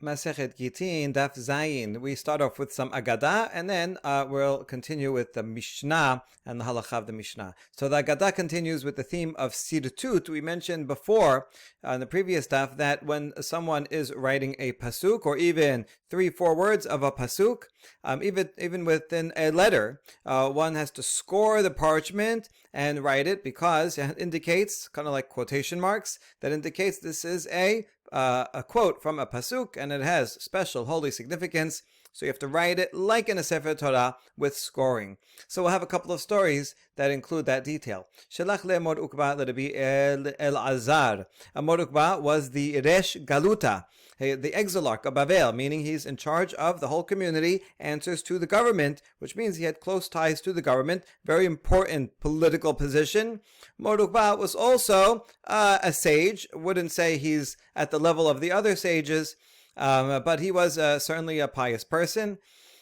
Masechet Gittin, Daf Zayin. We start off with some Agadah, and then we'll continue with the Mishnah and the Halakha of the Mishnah. So the Agadah continues with the theme of Sirtut. We mentioned before in the previous Daf that when someone is writing a pasuk, or even 3-4 words of a pasuk, even within a letter, one has to score the parchment and write it, because it indicates, kind of like quotation marks, that indicates this is a quote from a pasuk, and it has special holy significance. So you have to write it like in a Sefer Torah with scoring. So we'll have a couple of stories that include that detail. Shelach le Mor Ukba Rabbi Elazar. Mor Ukba was the Resh Galuta, the exilarch of Bavel, meaning he's in charge of the whole community, answers to the government, which means he had close ties to the government, very important political position. Mor Ukba was also a sage. Wouldn't say he's at the level of the other sages, but he was certainly a pious person.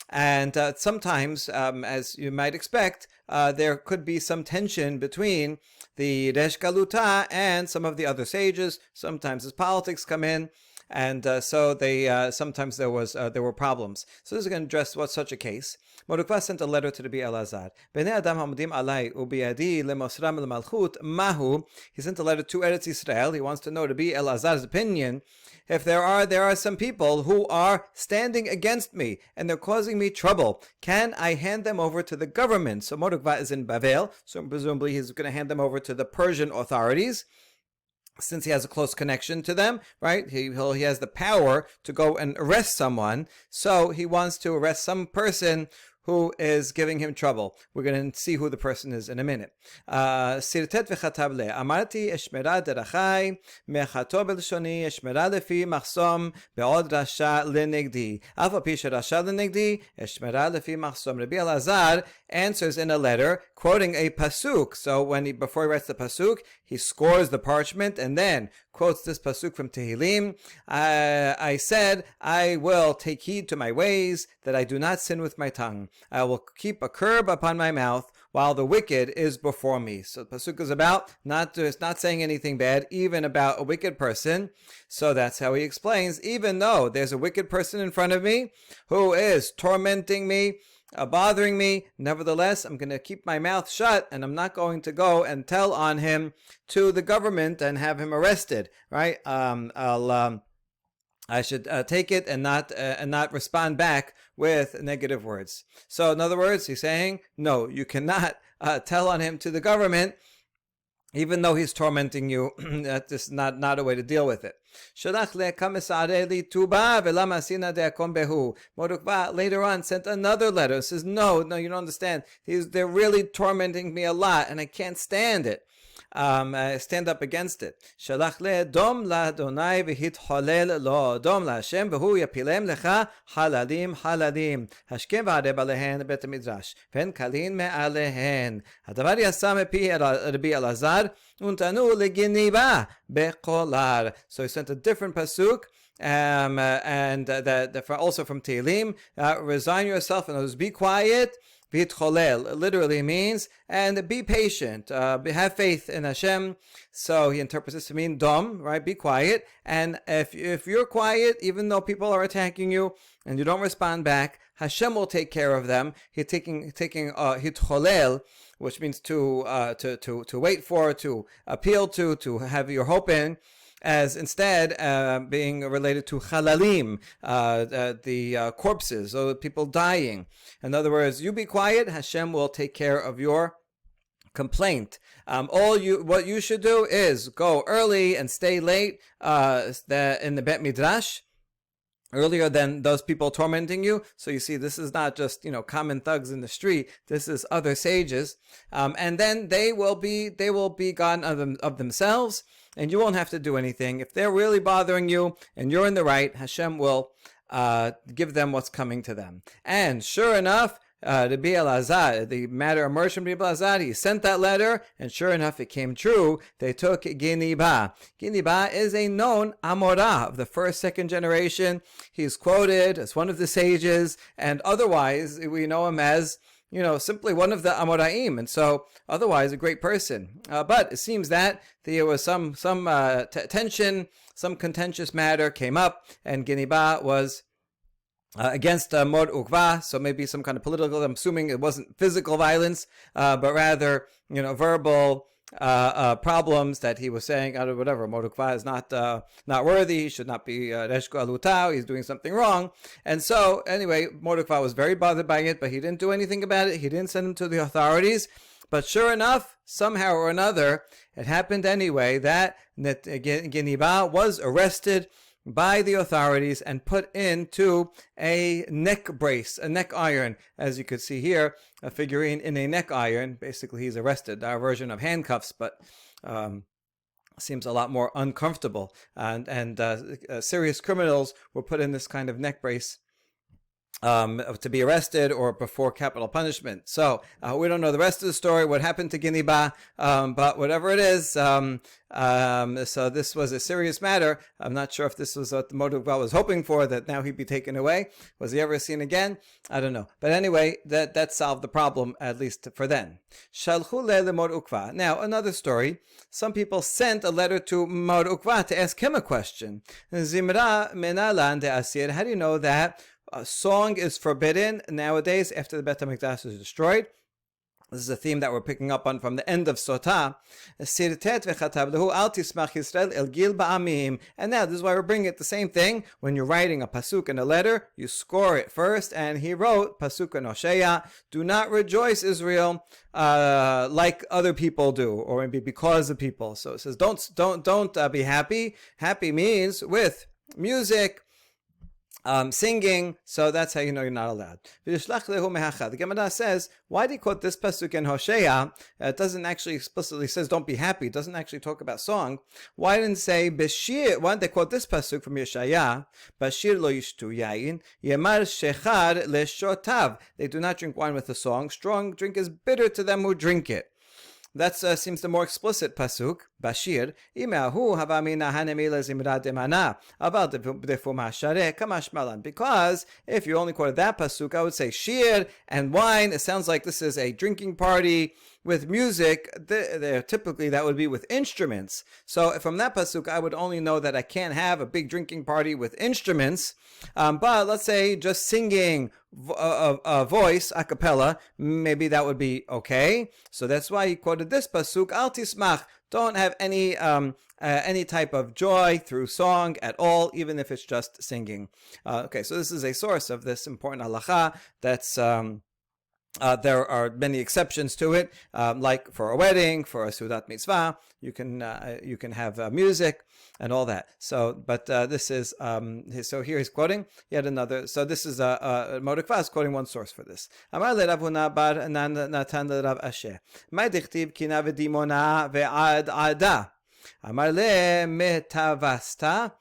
And sometimes, as you might expect, there could be some tension between the Resh Galuta and some of the other sages. Sometimes as politics come in, and so they sometimes there were problems. So this is going to address what's such a case. Mor Ukba sent a letter to Rabbi Elazar. Bnei Adam hamudim alai ubiyadi lemosram lemalchut mahu. He sent a letter to Eretz Yisrael. He wants to know Rabbi Elazar's opinion. If there are some people who are standing against me and they're causing me trouble, can I hand them over to the government? So Mor Ukba is in Bavel, so presumably he's going to hand them over to the Persian authorities, since he has a close connection to them, right? He has the power to go and arrest someone, so he wants to arrest some person who is giving him trouble. We're going to see who the person is in a minute. Sirtet v'chatab le. Amarti eshmera derachai mechato belshoni eshmera lefi machsom be'od rasha lenegdi. Alfa pisha rasha lenegdi eshmera lefi machsom. Rabbi Elazar answers in a letter quoting a pasuk. So before he writes the pasuk, he scores the parchment and then quotes this pasuk from Tehillim. I said, I will take heed to my ways, that I do not sin with my tongue. I will keep a curb upon my mouth while the wicked is before me. So the pasuk is about not saying anything bad, even about a wicked person. So that's how he explains, even though there's a wicked person in front of me who is tormenting me, bothering me, nevertheless, I'm going to keep my mouth shut, and I'm not going to go and tell on him to the government and have him arrested, right? I should take it and not respond back with negative words. So in other words, he's saying, no, you cannot tell on him to the government, even though he's tormenting you. That's just not a way to deal with it. Mor Ukba later on sent another letter. It says, no, you don't understand. They're really tormenting me a lot, and I can't stand it. Stand up against it. Shalach le dom la Adonai v'hitholel lo dom la Hashem v'hu yapilem lecha halalim hashkem v'areb alehen bet midrash v'hen kalin me'alehen hadavar yasa mepi Rabbi Elazar untanu leginiba bekolar. So he sent a different pasuk, and also from Tehillim. Resign yourself and be quiet. Vitcholel literally means, and be patient, have faith in Hashem. So he interprets this to mean dom, right? Be quiet. And if you're quiet, even though people are attacking you and you don't respond back, Hashem will take care of them. He's taking hitcholel, which means to wait for, to appeal to have your hope in, as instead being related to halalim, the corpses, or people dying. In other words, you be quiet, Hashem will take care of your complaint. What you should do is go early and stay late in the Bet Midrash, earlier than those people tormenting you. So you see, this is not just common thugs in the street. This is other sages, and then they will be gone of themselves, and you won't have to do anything. If they're really bothering you and you're in the right, Hashem will give them what's coming to them. And sure enough, Rabbi Elazar, the matter emerged from Rabbi Elazar. He sent that letter, and sure enough, it came true. They took Giniba. Giniba is a known Amorah of the first, second generation. He's quoted as one of the sages, and otherwise we know him as simply one of the Amoraim, and so otherwise a great person. But it seems that there was some tension, some contentious matter came up, and Geniba was against Mor Ukva, so maybe some kind of political, I'm assuming it wasn't physical violence, but rather, verbal problems that he was saying, out of whatever, Mor Ukva is not worthy, he should not be Reshko Alutau, he's doing something wrong. And so, anyway, Mor Ukva was very bothered by it, but he didn't do anything about it, he didn't send him to the authorities. But sure enough, somehow or another, it happened anyway that Geniba was arrested by the authorities and put into a neck brace, a neck iron. As you could see here, a figurine in a neck iron. Basically, he's arrested. Our version of handcuffs, but seems a lot more uncomfortable. And serious criminals were put in this kind of neck brace to be arrested or before capital punishment. So we don't know the rest of the story, what happened to Geniba, but whatever it is, so this was a serious matter. I'm not sure if this was what the Mor Ukva was hoping for, that now he'd be taken away. Was he ever seen again? I don't know. But anyway, that solved the problem, at least for then. Shalchu le Mor Ukva. Now, another story. Some people sent a letter to Mor Ukva to ask him a question. Zimra menalan de asir. How do you know that song is forbidden nowadays after the Bet HaMikdash is destroyed? This is a theme that we're picking up on from the end of Sotah. And now this is why we're bringing it the same thing. When you're writing a pasuk in a letter, you score it first. And he wrote pasuk in Hosea, do not rejoice, Israel, like other people do, or maybe because of people. So it says don't be happy. Happy means with music, singing, so that's how you know you're not allowed. The Gemara says, why do you quote this pasuk in Hosea? It doesn't actually explicitly says don't be happy. It doesn't actually talk about song. Why didn't it say Beshir? Why didn't they quote this pasuk from Yeshaya? Bashir lo yishtu yain, yemar shechar leshotav. They do not drink wine with a song. Strong drink is bitter to them who drink it. That seems the more explicit pasuk. Bashir, because if you only quoted that pasuk, I would say shir and wine. It sounds like this is a drinking party with music. Typically, that would be with instruments. So from that pasuk, I would only know that I can't have a big drinking party with instruments. But let's say just singing a voice, a cappella, maybe that would be okay. So that's why he quoted this pasuk, Al tismach, don't have any type of joy through song at all, even if it's just singing. Okay, so this is a source of this important halacha that's there are many exceptions to it, like for a wedding, for a sudat mitzvah, you can have music and all that. So, but this is so here he's quoting yet another. So this is Mor Ukva is quoting one source for this. Amar le Rav Huna bar Natan le Rav Asher. Ma dichtiv kina v'dimona ve'ad ada. Amar le metavata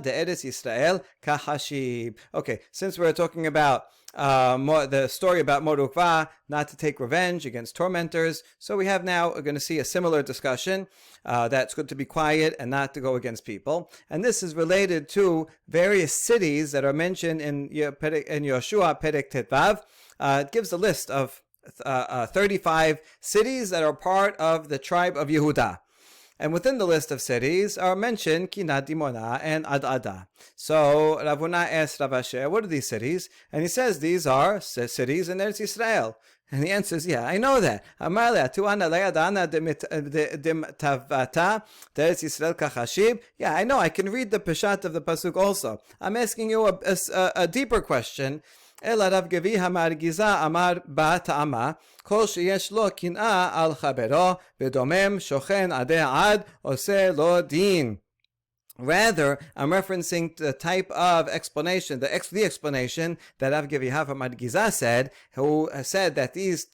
de Eretz Yisrael kahashib. Okay, since we're talking about the story about Mor Ukva, not to take revenge against tormentors. So we're going to see a similar discussion that's good to be quiet and not to go against people. And this is related to various cities that are mentioned in Yoshua Perek Tetvav. It gives a list of 35 cities that are part of the tribe of Yehuda. And within the list of cities are mentioned Kinat Dimona and Adada. So Rav Huna asked Rav Asher, what are these cities? And he says these are cities in Eretz Yisrael. And the answer is, yeah, I know that. Yeah, I know. I can read the Peshat of the Pasuk also. I'm asking you a deeper question. אלא רב גבי המרגיזה אמר בתאמה כל שיש לו קנאה על חברו ודומם שוכן עדי עד עושה לו דין. Rather, I'm referencing the type of explanation, the explanation that Rav Geviha from Margiza said, who said that these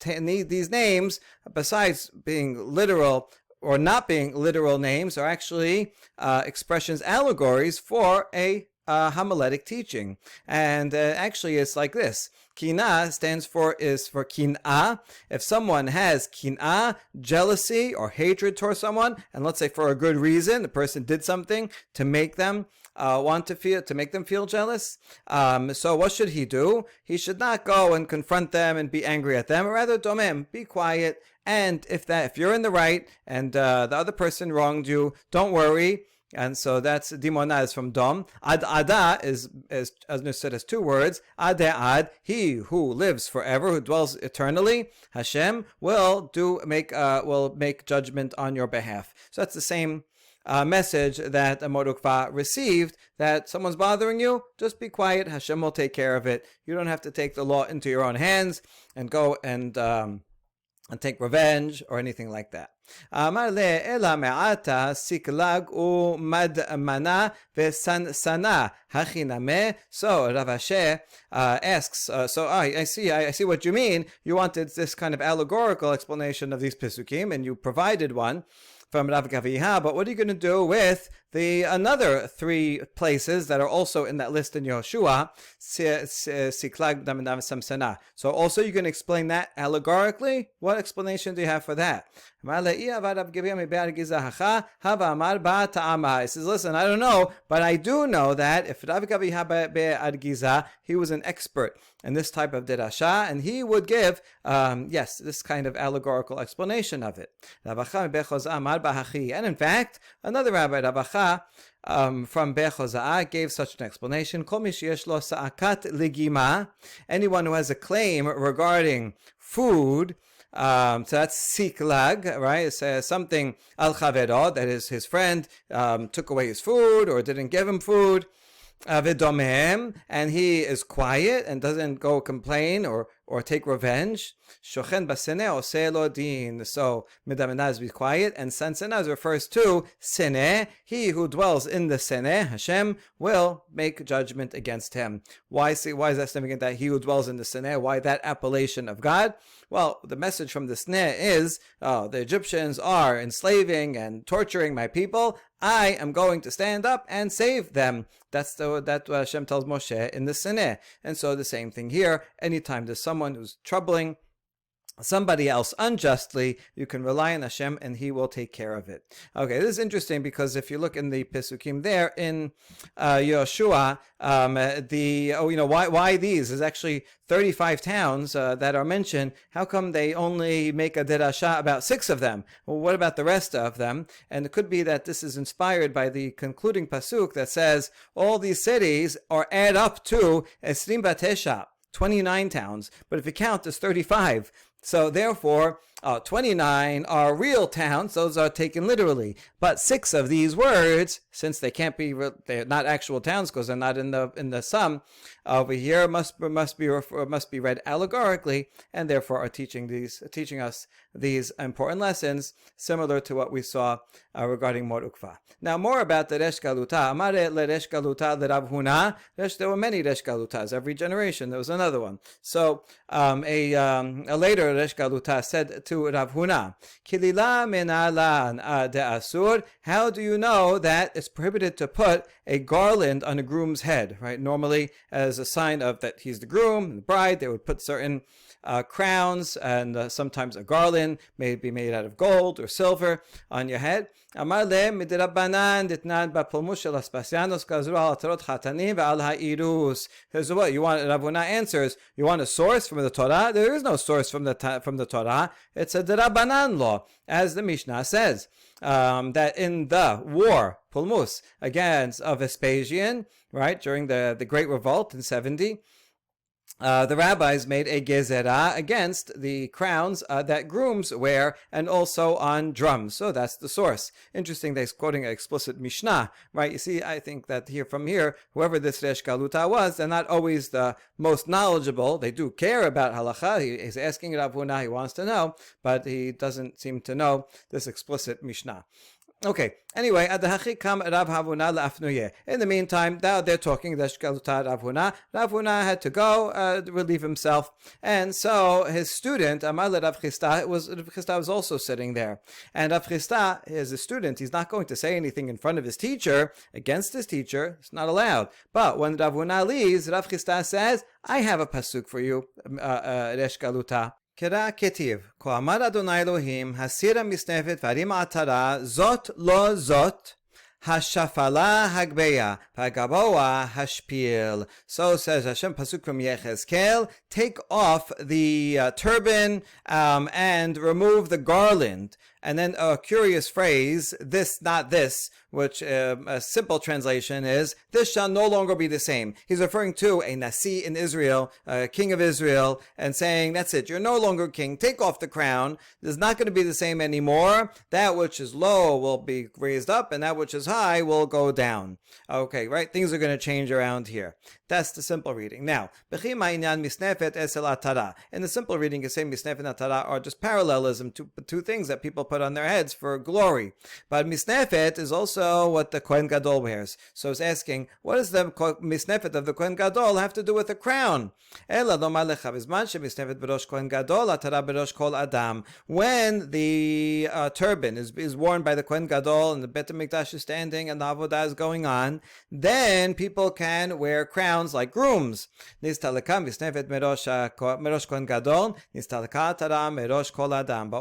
names, besides being literal or not being literal names, are actually expressions, allegories for a homiletic teaching. And actually it's like this. Kina stands for kin'ah. If someone has kin'ah, jealousy or hatred towards someone, and let's say for a good reason, the person did something to make them make them feel jealous. So what should he do? He should not go and confront them and be angry at them, or rather domem, be quiet. And if you're in the right and the other person wronged you, don't worry. And so that's dimona is from dom. Ad ada is understood as two words. Ad ad, he who lives forever, who dwells eternally. Hashem will make judgment on your behalf. So that's the same message that Mor Ukva received, that someone's bothering you, just be quiet, Hashem will take care of it. You don't have to take the law into your own hands and go and take revenge or anything like that. Amar le ela me'ata siklag u madmana vesansana hachiname. So Rav Asher asks, I see what you mean. You wanted this kind of allegorical explanation of these Pesukim, and you provided one from Rav Gaviha, but what are you going to do with the another three places that are also in that list in Yehoshua? Siklag Daminav Samsana. So also you can explain that allegorically. What explanation do you have for that? He says, listen, I don't know, but I do know that if Rav Gaviha be'ad Giza, he was an expert in this type of dirasha, and he would give, this kind of allegorical explanation of it. And in fact, another rabbi, Rabacha, from Bechoza'ah, gave such an explanation. Anyone who has a claim regarding food, so that's siklag, right? It says something al chavero, that is his friend took away his food or didn't give him food. And he is quiet and doesn't go complain or take revenge. Shochen basene oselo din. So midaminaz, be quiet, and sansenaz refers to sene. He who dwells in the sene, Hashem, will make judgment against him. Why is that significant that he who dwells in the sene? Why that appellation of God? Well, the message from the sene is, the Egyptians are enslaving and torturing my people. I am going to stand up and save them. That's what Hashem tells Moshe in the Sinai. And so the same thing here. Anytime there's someone who's troubling somebody else unjustly, you can rely on Hashem and He will take care of it. Okay, this is interesting because if you look in the Pesukim there in Yoshua, why these? There's actually 35 towns that are mentioned. How come they only make a derasha about 6 of them? Well, what about the rest of them? And it could be that this is inspired by the concluding pasuk that says all these cities are add up to Esrim Batesha, 29 towns, but if you count, there's 35. So therefore, 29 are real towns; those are taken literally. But 6 of these words, since they're not actual towns because they're not in the sum over here, must be read allegorically, and therefore are teaching us these important lessons, similar to what we saw regarding Mor Ukva. Now, more about the Resh Galuta. Amare le Resh Galuta le Rav Huna. There were many Resh Galutas. Every generation there was another one. So a later Resh Galuta said to Rav Huna, Kilila menalan de asur. How do you know that it's prohibited to put a garland on a groom's head? Right? Normally, as a sign of that he's the groom and the bride, they would put certain crowns and sometimes a garland may be made out of gold or silver on your head. Amar le midrabanan ditnan bapolmush shel aspasianos kazru al atarot chatanim ve'al ha'irus. Here's what you want. Rav Huna answers, you want a source from the Torah? There is no source from the Torah. It's a drabanan law, as the Mishnah says, that in the war pulmus against Vespasian, right, during the Great Revolt in 70. The rabbis made a gezerah against the crowns that grooms wear, and also on drums. So that's the source. Interesting that he's quoting an explicit Mishnah, right? You see, I think that from here, whoever this Resh Galuta was, they're not always the most knowledgeable. They do care about halacha. He's asking Rav Huna, he wants to know, but he doesn't seem to know this explicit Mishnah. Okay, anyway, in the meantime, now they're talking, Resh Galuta Rav Huna. Rav Huna had to go, relieve himself. And so his student, Amar le Rav Chisda, Rav Chisda was also sitting there. And Rav Chisda is a student. He's not going to say anything in front of his teacher, against his teacher. It's not allowed. But when Rav Huna leaves, Rav Chisda says, I have a pasuk for you, Resh Galuta. Kira ketiv, ko amar Adonai Elohim, hasira misnefet varim atara, zot lo zot, hashafala hagbeya, v'hagaboa hashpil. So says Hashem, pasuk from Yechezkel, take off the turban and remove the garland. And then a curious phrase, this, not this, which a simple translation is, this shall no longer be the same. He's referring to a Nasi in Israel, a king of Israel, and saying, that's it, you're no longer king, take off the crown, it's not going to be the same anymore, that which is low will be raised up, and that which is high will go down. Okay, right, things are going to change around here. That's the simple reading. Now, in the simple reading, you say misnefet and atara are just parallelism to two things that people put on their heads for glory. But misnefet is also what the Kohen Gadol wears. So it's asking, what does the misnefet of the Kohen Gadol have to do with the crown? When the turban is worn by the Kohen Gadol and the Bet HaMikdash is standing and the Avodah is going on, then people can wear crowns like grooms. But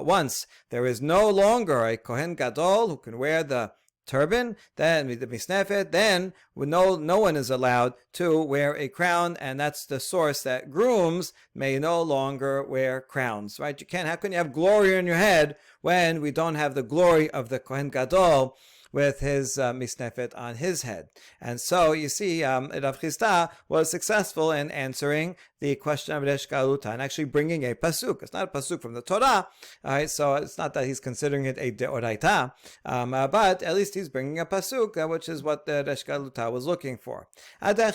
once there is no longer a Kohen Gadol who can wear the turban, then the misnefet, then no one is allowed to wear a crown, and that's the source that grooms may no longer wear crowns, right? You can't, how can you have glory on your head when we don't have the glory of the Kohen Gadol with his misnefet on his head? And so you see, Rav Chisda was successful in answering the question of Resh Galuta and actually bringing a pasuk. It's not a pasuk from the Torah, all right? So it's not that he's considering it a deoraita, but at least he's bringing a pasuk, which is what the Resh Galuta was looking for. Meanwhile,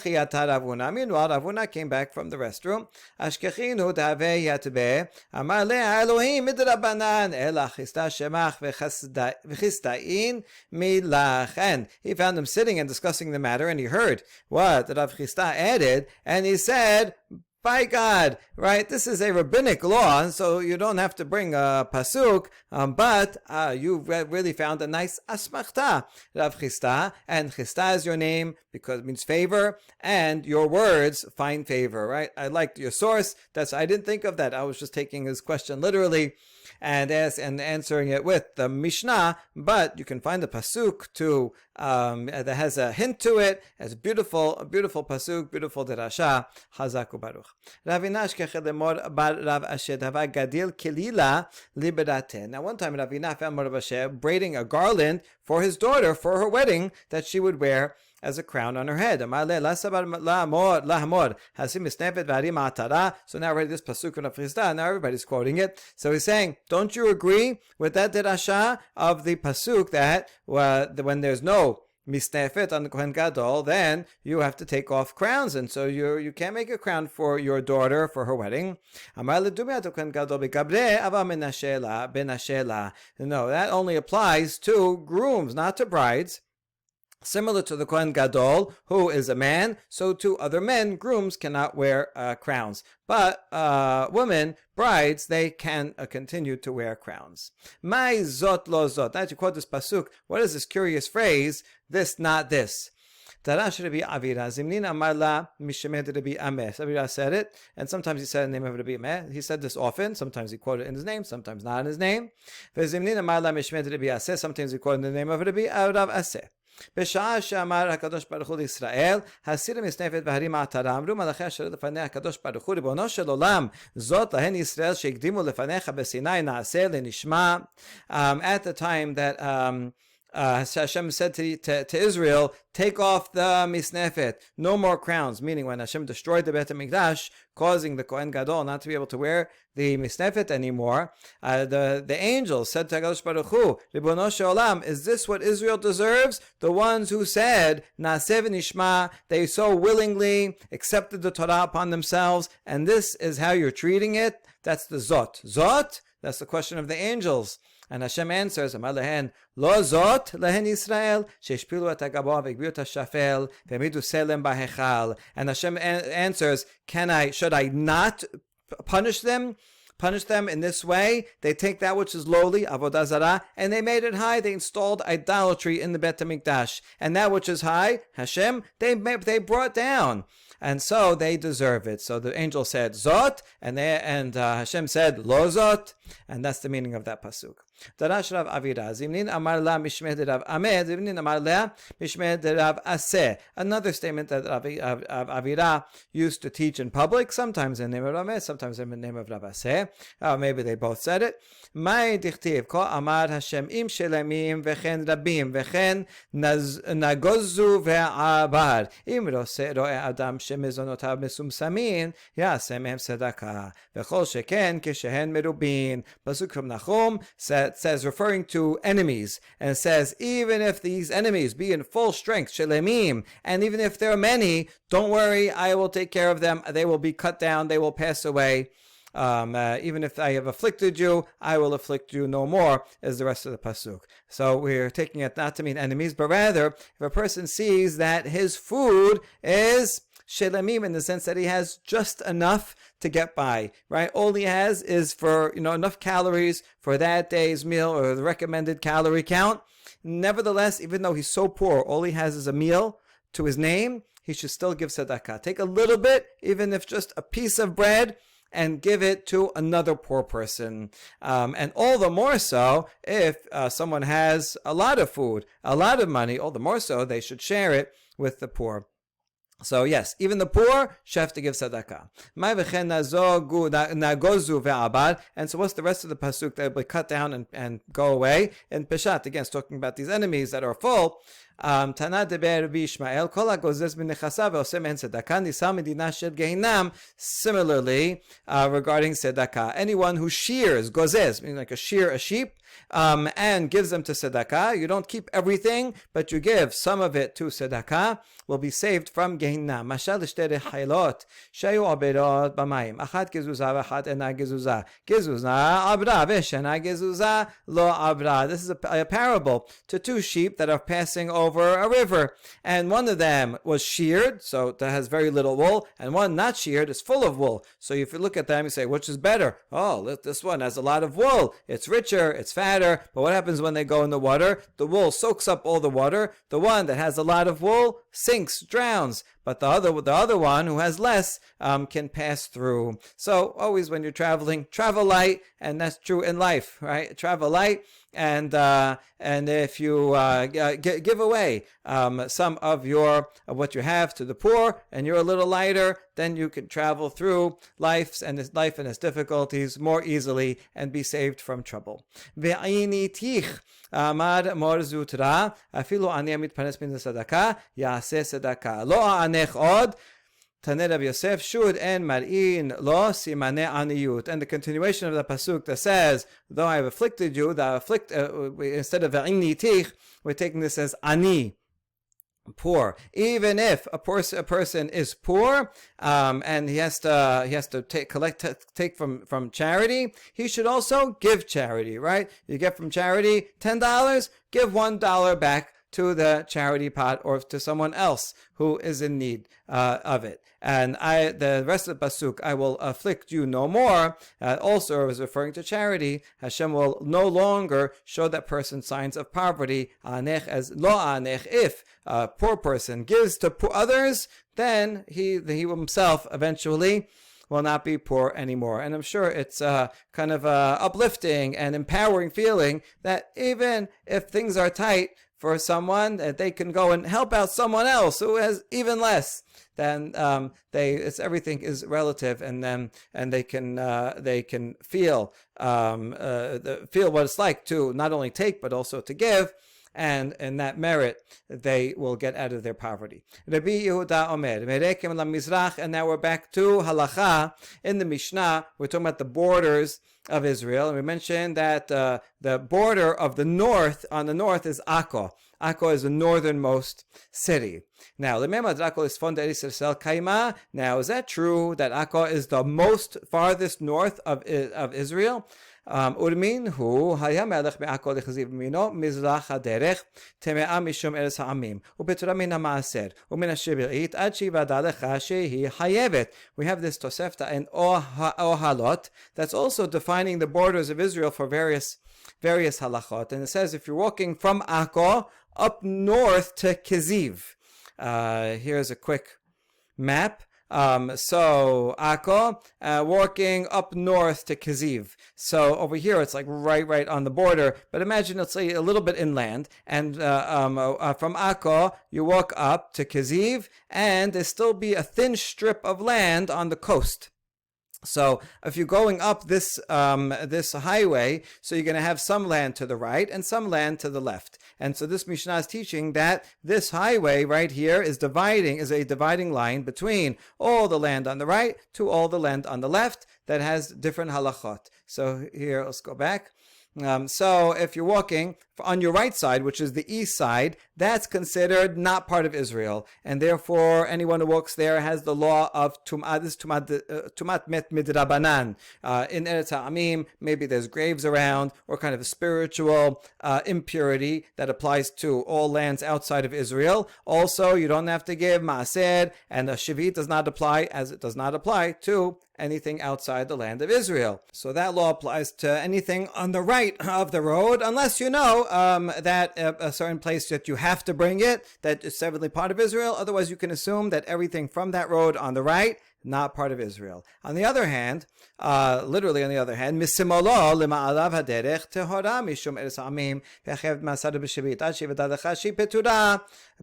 Ravuna came back from the restroom. Ashkechinu daveh yatbe amar le Elohim midrabanan ela chista shemach v'chistain milach. And he found them sitting and discussing the matter, and he heard what Rav Chisda added, and he said, by God, right? This is a rabbinic law, and so you don't have to bring a pasuk, but you really found a nice asmachta, Rav Chisda, and Chisda is your name because it means favor, and your words find favor, right? I liked your source. I didn't think of that. I was just taking his question literally and answering it with the Mishnah, but you can find the pasuk too that has a hint to it. It's a beautiful pasuk, beautiful derasha. Chazak u'baruch. Ravina shkechet lemor bar Rav Asher dava gadil kelila liberaten. Now one time Ravina found Rav Asher braiding a garland for his daughter for her wedding that she would wear as a crown on her head. So now already this pasuk of Chisda, now everybody's quoting it. So he's saying, don't you agree with that derasha of the pasuk that when there's no misnefet on the Kohen Gadol, then you have to take off crowns, and so you can't make a crown for your daughter for her wedding. No, that only applies to grooms, not to brides. Similar to the Kohen Gadol, who is a man, so to other men, grooms cannot wear crowns. But women, brides, they can continue to wear crowns. Mai zot lo zot. As you quote this pasuk, what is this curious phrase, this, not this? Darash Rabbi Avira, Zimnin Amarla Mishemed Rabbi Ameh. Avira said it, and sometimes he said the name of Rabbi Ameh. He said this often. Sometimes he quoted it in his name, sometimes not in his name. Zimnin Amarla Mishemed Rabbi Aseh. Sometimes he quoted the name of Rabbi Aseh. בשעה שאמר הקדוש ברוך הוא לישראל, הסיר מסנפת והרים עטרה, אמרו מלאכי אשר לפני הקדוש ברוך הוא, ריבונו של עולם, זאת להן ישראל שהקדימו לפניך בסיני, נעשה לנשמע. At the time that Hashem said to Israel, take off the misnefet, no more crowns, meaning when Hashem destroyed the Bet HaMikdash, causing the Kohen Gadol not to be able to wear the misnefet anymore, the angels said to HaKadosh Baruch Hu, Ribono Shel Olam, is this what Israel deserves? The ones who said, Naaseh v'nishma, they so willingly accepted the Torah upon themselves, and this is how you're treating it? That's the Zot. Zot? That's the question of the angels. And Hashem answers, Amar lehen, Lo zot lehen Yisrael, sheshpilu et hagabo v'gbiu et hashafel, v'midu selem b'hechal. And Hashem answers, should I not punish them in this way? They take that which is lowly, avodah zarah, and they made it high. They installed idolatry in the Bet HaMikdash. And that which is high, Hashem, they brought down. and so they deserve it. So the angel said Zot, and Hashem said Lo Zot, and that's the meaning of that pasuk. Darash Rav Avira, Zimnin Amar La Mishmeh de Rav Ameh, Zimnin Amar La Mishmeh de Rav Aseh. Another statement that Rav Avira used to teach in public, sometimes in the name of Rav Ameh, sometimes in the name of Rav Aseh. Maybe they both said it. Mai dichtiv ko Amar Hashem im shelemim vechen rabim vechen nagozu ve'abar im roe adam shemizonotav mesumsamin yaseh mehem tzedakah vechol sheken keshehen merubin. Pasuk from Nachum says, referring to enemies, and says, even if these enemies be in full strength, shelemim, and even if there are many, don't worry, I will take care of them. They will be cut down, they will pass away. Even if I have afflicted you, I will afflict you no more, is the rest of the pasuk. So we're taking it not to mean enemies, but rather, if a person sees that his food is shelemim, in the sense that he has just enough to get by, right? All he has is for, enough calories for that day's meal, or the recommended calorie count. Nevertheless, even though he's so poor, all he has is a meal to his name, he should still give tzedakah. Take a little bit, even if just a piece of bread, and give it to another poor person. And all the more so if someone has a lot of food, a lot of money, all the more so they should share it with the poor. So yes, even the poor should have to give tzedakah. And so what's the rest of the pasuk that will be cut down and go away? And Peshat, again, it's talking about these enemies that are full. Tana deber b'Ishmael kol hagozes b'nechasav ve'oseh mehen tzedakah nisa medina shel gehinam. Similarly, regarding tzedakah, anyone who shears, gozes, meaning like a sheep, and gives them to tzedakah, you don't keep everything, but you give some of it to tzedakah, will be saved from Gehinam. Mashal shte rechailot shayu aberot b'mayim. Achat gezuza v'achat ena gezuza. Gezuza abra v'shena gezuza lo abra. This is a parable to two sheep that are passing over a river, and one of them was sheared, so that has very little wool, and one not sheared is full of wool. So if you look at them, you say, which is better? Oh, this one has a lot of wool. It's richer, it's fatter. But what happens when they go in the water? The wool soaks up all the water. The one that has a lot of wool sinks, drowns, but the other one who has less can pass through. So always when you're traveling, travel light, and that's true in life, right? Travel light, and if you give away some of what you have to the poor, and you're a little lighter, then you can travel through life and its difficulties more easily and be saved from trouble. Amar mor zutra afilu ani mitpanes min tzedakah yaseh tzedakah lo anech od Taneh Rabbi Yosef shud en mar'in lo simane aniyut. And the continuation of the pasuk that says, though I have afflicted you, instead of va'ini tich, we're taking this as ani, poor. Even if a person is poor, and he has to take from charity, he should also give charity, right? You get from charity $10, give $1 back to the charity pot or to someone else who is in need of it. And the rest of the pasuk, I will afflict you no more, also is referring to charity. Hashem will no longer show that person signs of poverty, anech as lo anech. If a poor person gives to others, then he himself eventually will not be poor anymore. And I'm sure it's kind of a uplifting and empowering feeling that even if things are tight for someone, that they can go and help out someone else who has even less. Then everything is relative, and they can feel what it's like to not only take but also to give. And in that merit, they will get out of their poverty. Rabbi Yehuda Omer, Merekem lamizrach, and now we're back to halacha in the Mishnah. We're talking about the borders of Israel, and we mentioned that the border of the north, on the north, is Akko. Akko is the northernmost city. Now, now, is that true that Akko is the most farthest north of Israel? Urmin hu haya melech me'akol lechziv mino mizrach haderech temea mishum eres ha'amim ubetura min ha'maaser umin ha'shibir'it ad shivada lecha shehi hayevet. We have this Tosefta in Ohalot that's also defining the borders of Israel for various halachot, and it says if you're walking from Akko up north to Keziv, here's a quick map. So Akko, walking up north to Kiziv. So over here, it's like right on the border. But imagine it's like a little bit inland. And from Akko, you walk up to Kiziv, and there still be a thin strip of land on the coast. So if you're going up this highway, so you're going to have some land to the right and some land to the left. And so this Mishnah is teaching that this highway right here is a dividing line between all the land on the right to all the land on the left that has different halachot. So here, let's go back. So if you're walking on your right side, which is the east side, that's considered not part of Israel. And therefore, anyone who walks there has the law of Tum'at, this Tum'at Met Midrabanan. In Eretz HaAmim, maybe there's graves around, or kind of a spiritual impurity that applies to all lands outside of Israel. Also, you don't have to give Ma'aseh, and the Shivit does not apply, as it does not apply to anything outside the land of Israel. So that law applies to anything on the right of the road, unless you know that a certain place that you have to bring it, that is separately part of Israel. Otherwise, you can assume that everything from that road on the right, not part of Israel. On the other hand, literally on the other hand, misimolo lema'alav haderech tehora mishum eretz ha'amim ve'chev masadu b'shivit ad shivadadecha shipetura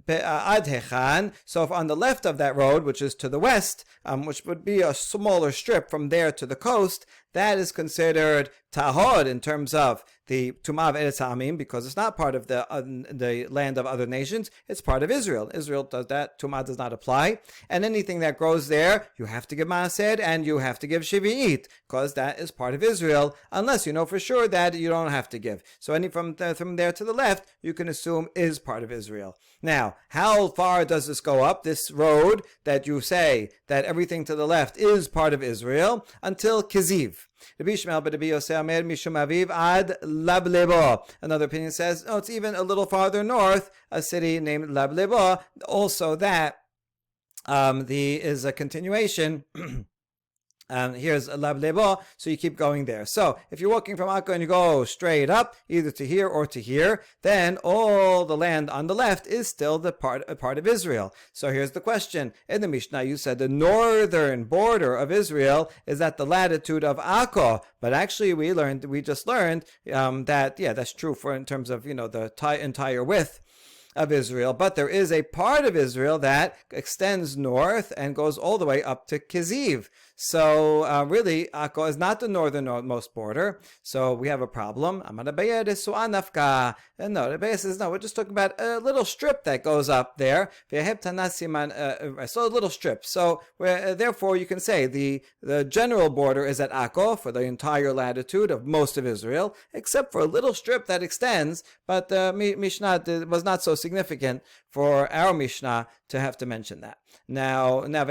ad hechan. So if on the left of that road, which is to the west, which would be a smaller strip from there to the coast, that is considered tahor in terms of the Tumah of Eretz HaAmim, because it's not part of the land of other nations. It's part of Israel. Israel does that. Tumah does not apply. And anything that grows there, you have to give Maaseh and you have to give Shivi'it, because that is part of Israel, unless you know for sure that you don't have to give. So any from there to the left, you can assume is part of Israel. Now, how far does this go up, this road that you say that everything to the left is part of Israel, until Kiziv? Another opinion says, it's even a little farther north, a city named Lablebo. Also that is a continuation. Here's Lablebo, so you keep going there. So if you're walking from Akko and you go straight up, either to here or to here, then all the land on the left is still a part of Israel. So here's the question. In the Mishnah, you said the northern border of Israel is at the latitude of Akko, but actually we just learned that, that's true in terms of, the entire width of Israel, but there is a part of Israel that extends north and goes all the way up to Kiziv. So really, Akko is not the northernmost border, so we have a problem. And no, the Rebbe says, no, we're just talking about a little strip that goes up there. So a little strip. So therefore, you can say the general border is at Akko for the entire latitude of most of Israel, except for a little strip that extends, but the Mishnah was not so significant for our Mishnah to have to mention that. Now we have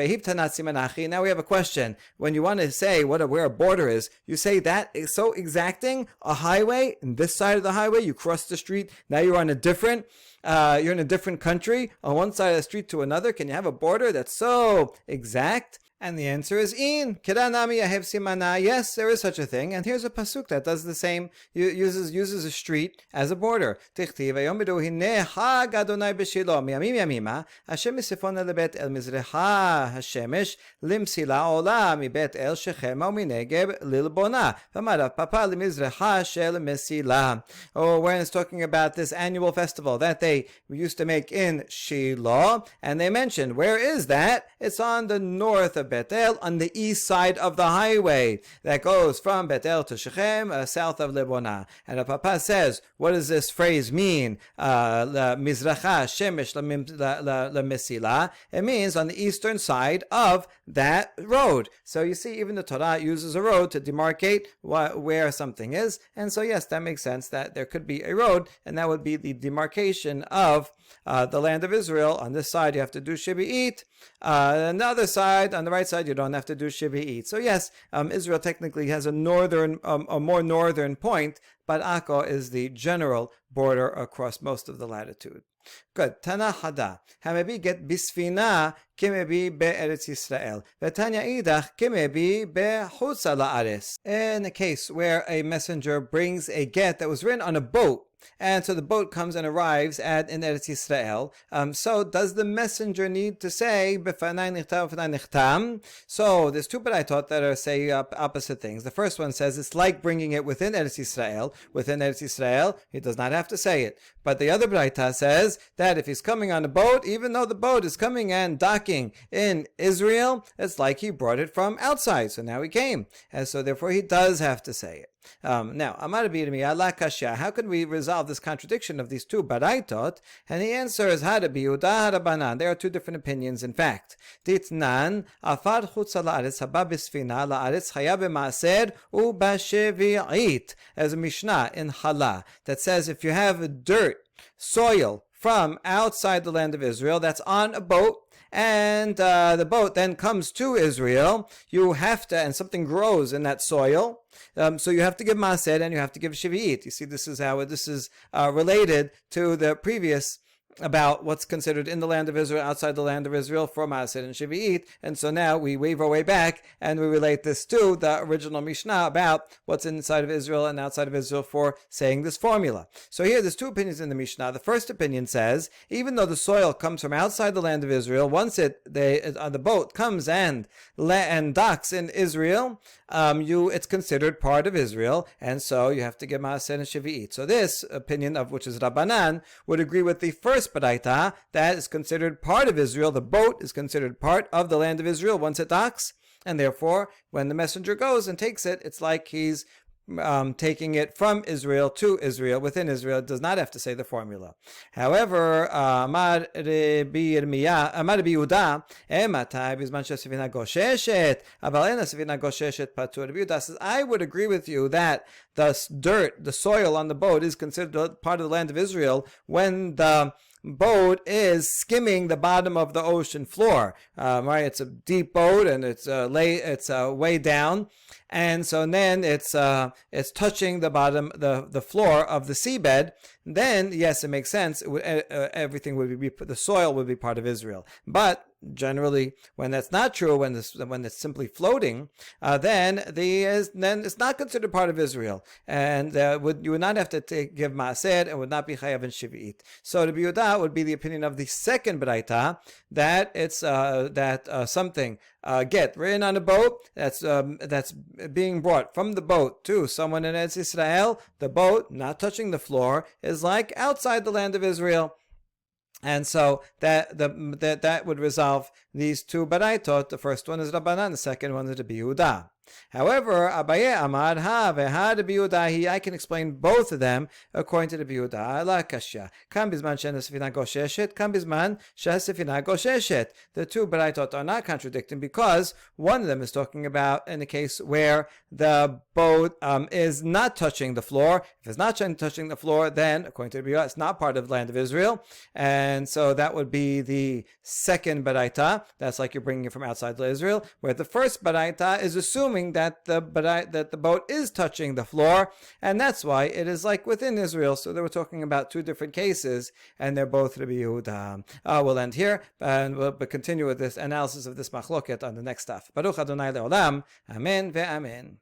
a question. When you want to say where a border is, you say that is so exacting. A highway, and this side of the highway, you cross the street. Now you're in a different country, on one side of the street to another. Can you have a border that's so exact? And the answer is in. Yes, there is such a thing. And here's a pasuk that does the same. Uses a street as a border. Oh, when it's talking about this annual festival that they used to make in Shiloh, and they mentioned, where is that? It's on the north of Betel, on the east side of the highway that goes from Betel to Shechem, south of Lebona. And the Papa says, what does this phrase mean? Mizracha shemesh lemesila. It means on the eastern side of that road. So you see, even the Torah uses a road to demarcate where something is. And so yes, that makes sense that there could be a road, and that would be the demarcation of the land of Israel. On this side, you have to do Shivi'it. On the other side, on the right side, you don't have to do Shivi'it. So yes, Israel technically has a more northern point, but Akko is the general border across most of the latitude. Good. Tana Hada. Hamebi get bisfina כמבי בארץ ישראל, ותניא אידך כמבי בחוץ לארץ. In a case where a messenger brings a get that was written on a boat, and so the boat comes and arrives in Eretz Yisrael. So does the messenger need to say b'fanai nichtam b'fanai nichtam? So there's two baraitot that say opposite things. The first one says it's like bringing it within Eretz Yisrael. Within Eretz Yisrael, he does not have to say it. But the other baraita says that if he's coming on a boat, even though the boat is coming and docking in Israel, it's like he brought it from outside. So now he came, and so therefore he does have to say it. Now, Amar Birmi Allah Kashya, how can we resolve this contradiction of these two baraitot? And the answer is Hada Biyuda Harabanan. There are two different opinions, in fact. Ditnan Afar Chutza La'aretz Haba Bisfina La'aretz Chaya B'Maaser U'Bashevi'it. As a Mishnah in Hala that says if you have dirt, soil from outside the land of Israel that's on a boat, and the boat then comes to Israel, you have to, and something grows in that soil, so you have to give Maaser and you have to give Shavi'it. You see, this is how this is related to the previous about what's considered in the land of Israel, outside the land of Israel for Maaser and Shavi'it. And so now we wave our way back and we relate this to the original Mishnah about what's inside of Israel and outside of Israel for saying this formula. So here there's two opinions in the Mishnah. The first opinion says, even though the soil comes from outside the land of Israel, once the boat comes and docks in Israel, it's considered part of Israel, and so you have to give Maaser and Shavi'it. So this opinion, of which is Rabbanan, would agree with the first baraita that is considered part of Israel. The boat is considered part of the land of Israel once it docks, and therefore when the messenger goes and takes it, it's like he's taking it from Israel to Israel, within Israel. It does not have to say the formula. However, Amar Rabbi Yehuda, Ematai bizman shesefina gosheshet, aval ena sefina gosheshet patur. Rabbi Yehuda says, I would agree with you that the dirt, the soil on the boat is considered part of the land of Israel when the boat is skimming the bottom of the ocean floor. Right, it's a deep boat and it's way down, and so then it's touching the bottom, the floor of the seabed. Then yes, it makes sense. Everything would be, the soil would be part of Israel. But generally, when that's not true, when it's simply floating, then it's not considered part of Israel, and you would not have to give Maaser and would not be chayav and Shavi'it. So Rabbi Yehuda would be the opinion of the second baraita that it's something get written on a boat that's being brought from the boat to someone in Eretz Israel. The boat not touching the floor is like outside the land of Israel. And so that would resolve these two baraitot. The first one is Rabbanan, the second one is Rabbi Yehuda. However, Abaye Amar Ha veha Rabbi Yehuda, I can explain both of them according to Rabbi Yehuda. La kashya. Kam bizman she'asefina gosheshet, kam bizman she'asefina gosheshet. The two baraitot are not contradicting because one of them is talking about in a case where the boat is not touching the floor. If it's not touching the floor, then according to Rabbi Yehuda, it's not part of the land of Israel, and so that would be the second baraita. That's like you're bringing it from outside Israel. Where the first baraita is assuming that the boat is touching the floor, and that's why it is like within Israel. So they were talking about two different cases, and they're both Rabbi Yehuda. We'll end here, and we'll continue with this analysis of this machloket on the next stuff. Baruch Adonai Leolam. Amen ve'amen.